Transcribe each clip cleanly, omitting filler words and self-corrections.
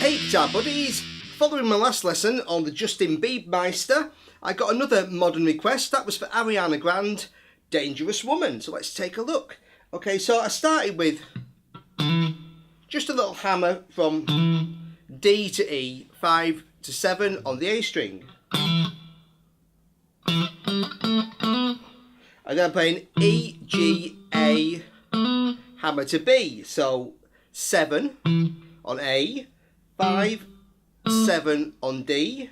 Hey guitar buddies, following my last lesson on the Justin Bieber Meister, I got another modern request. That was for Ariana Grande, Dangerous Woman. So let's take a look. Okay, so I started with just a little hammer from D to E, 5 to 7 on the A string. And then I'm playing E, G, A, hammer to B. So 7 on A, 5, 7 on D,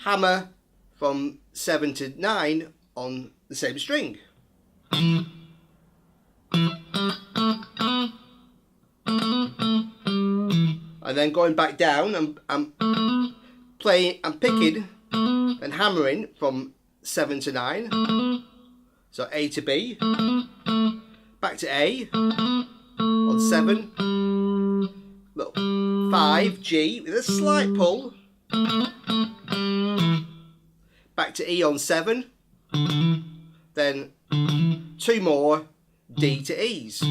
hammer from 7 to 9 on the same string. And then going back down, I'm picking and hammering from 7 to 9. So A to B, back to A on 7. Look, 5, G with a slight pull, back to E on 7, then 2 more D to E's.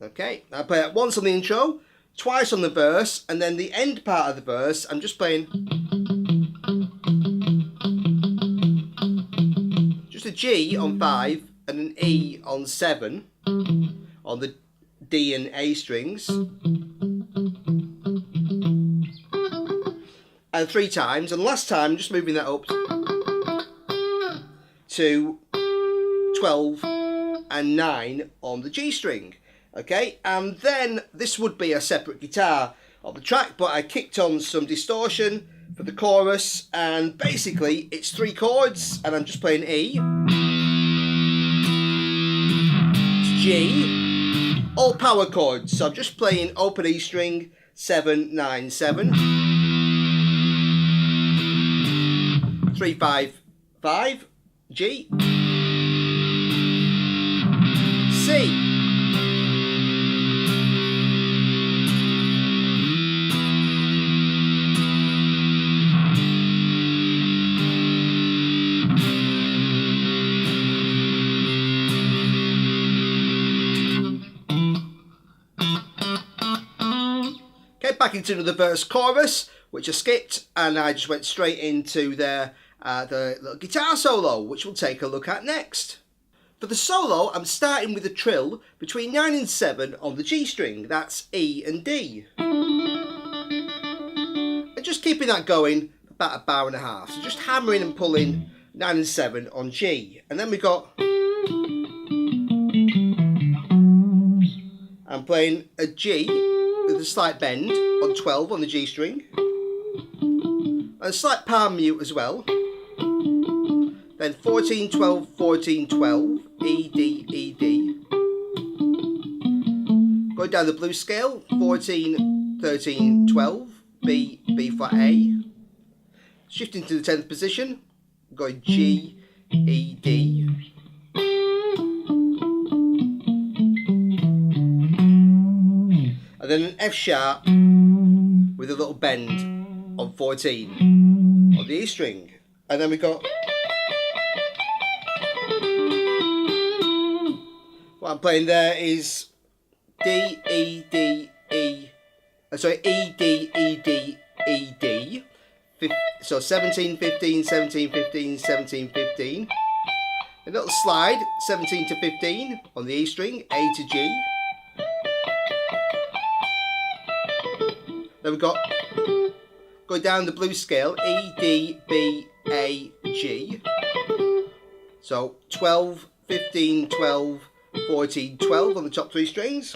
Okay, I play that once on the intro, twice on the verse, and then the end part of the verse, I'm just playing just a G on 5 and an E on 7 on the D and A strings, and 3 times, and last time just moving that up to 12 and 9 on the G string. Okay, and then this would be a separate guitar on the track, but I kicked on some distortion for the chorus, and basically it's 3 chords, and I'm just playing E, it's G, all power chords. So I'm just playing open E string, 7, 9, 7, 3, 5, 5, G, C. Back into the verse chorus, which I skipped, and I just went straight into the little guitar solo, which we'll take a look at next. For the solo, I'm starting with a trill between 9 and 7 on the G string. That's E and D. And just keeping that going about a bar and a half. So just hammering and pulling 9 and 7 on G. And then we got... I'm playing a G with a slight bend on 12 on the G string, and a slight palm mute as well. Then 14, 12, 14, 12, E, D, E, D. Going down the blues scale, 14, 13, 12, B, B flat A. Shifting to the 10th position, going G, E, D. And then an F sharp with a little bend on 14 on the E string. And then we got, what I'm playing there is D, E, D, E, sorry, E, D, E, D, E, D. So 17, 15, 17, 15, 17, 15. A little slide, 17 to 15 on the E string, A to G. Then we've got, going down the blues scale, E, D, B, A, G. So 12, 15, 12, 14, 12 on the top three strings.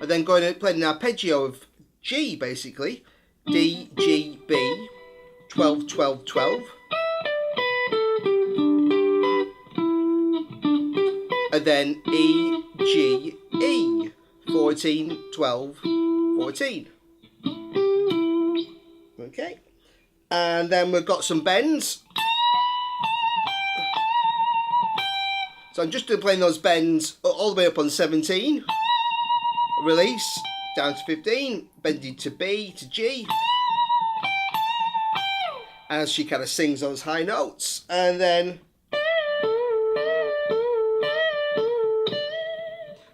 And then going and playing an arpeggio of G, basically. D, G, B, 12, 12, 12. And then E, G, E, 14, 12, 14. Okay. And then we've got some bends. So I'm just playing those bends all the way up on 17. Release, down to 15, bending to B, to G. As she kind of sings those high notes. And then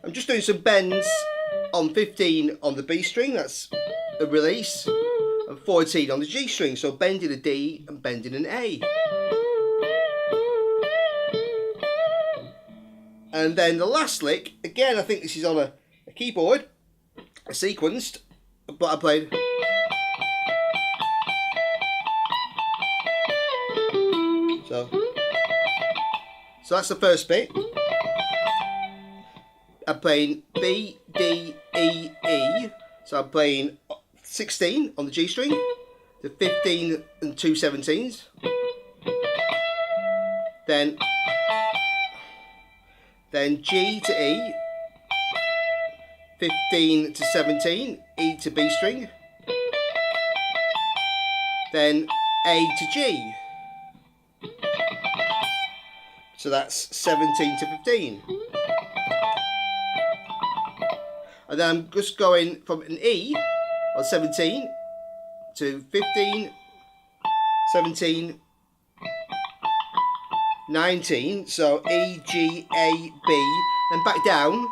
I'm just doing some bends on 15 on the B string, that's a release, and 14 on the G string, so bending a D and bending an A. And then the last lick, again I think this is on a keyboard, sequenced, but I played. So that's the first bit. I'm playing B, D, E, E. So I'm playing 16 on the G string, the 15 and 2 17s. Then G to E, 15 to 17, E to B string. Then A to G. So that's 17 to 15. And then I'm just going from an E on 17 to 15, 17, 19. So E, G, A, B, then back down.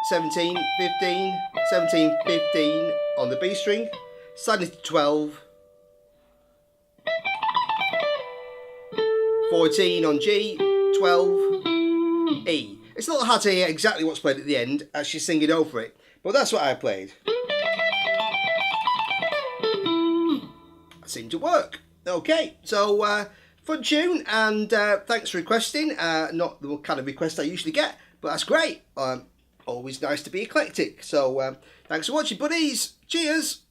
17, 15, 17, 15 on the B string. Sliding to 12. 14 on G, 12, E. It's a little hard to hear exactly what's played at the end as she's singing over it, but that's what I played. It seemed to work. Okay, so fun tune, and thanks for requesting. Not the kind of request I usually get, but that's great. Always nice to be eclectic. So thanks for watching, buddies. Cheers.